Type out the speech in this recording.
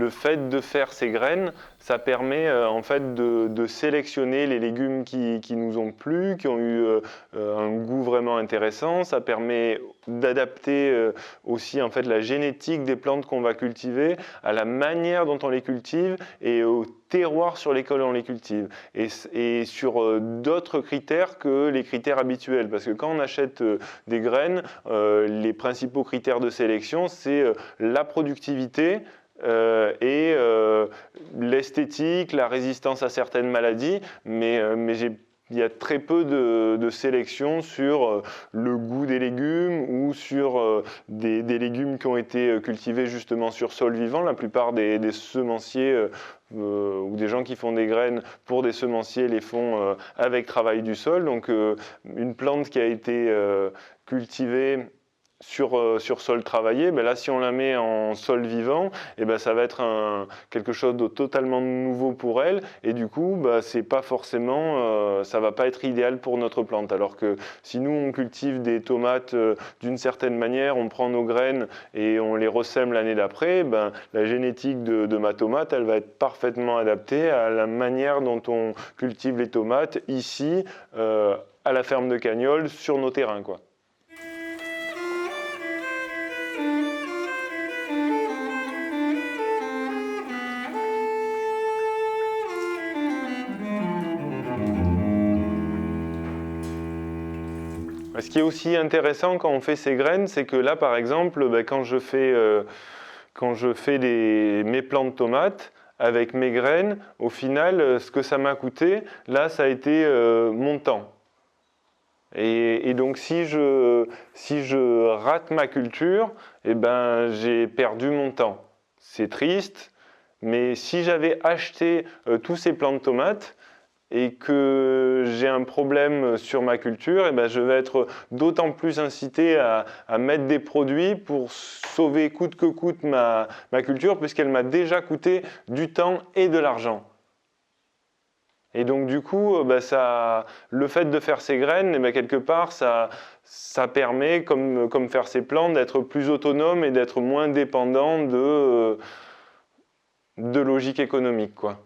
le fait de faire ces graines, ça permet en fait de sélectionner les légumes qui nous ont plu, qui ont eu un goût vraiment intéressant. Ça permet d'adapter aussi en fait la génétique des plantes qu'on va cultiver à la manière dont on les cultive et au terroir sur lesquels on les cultive et sur d'autres critères que les critères habituels, parce que quand on achète des graines, les principaux critères de sélection, c'est la productivité et l'esthétique, la résistance à certaines maladies, mais il y a très peu de sélection sur le goût des légumes ou sur des légumes qui ont été cultivés justement sur sol vivant. La plupart des semenciers ou des gens qui font des graines pour des semenciers les font avec travail du sol. Donc une plante qui a été cultivée sur sol travaillé, ben là, si on la met en sol vivant, et ben ça va être quelque chose de totalement nouveau pour elle, et du coup, ben, c'est pas forcément, ça va pas être idéal pour notre plante. Alors que si nous, on cultive des tomates d'une certaine manière, on prend nos graines et on les ressème l'année d'après, ben, la génétique de ma tomate, elle va être parfaitement adaptée à la manière dont on cultive les tomates ici, à la ferme de Cagnols, sur nos terrains, quoi. Ce qui est aussi intéressant quand on fait ces graines, c'est que là, par exemple, ben, quand je fais mes plants de tomates avec mes graines, au final, ce que ça m'a coûté, là, ça a été mon temps. Et donc, si je rate ma culture, eh ben, j'ai perdu mon temps. C'est triste, mais si j'avais acheté tous ces plants de tomates, et que j'ai un problème sur ma culture, et ben je vais être d'autant plus incité à mettre des produits pour sauver coûte que coûte ma culture, puisqu'elle m'a déjà coûté du temps et de l'argent. Et donc du coup, ben le fait de faire ces graines, et ben quelque part, ça permet, comme faire ces plantes, d'être plus autonome et d'être moins dépendant de logique économique, quoi.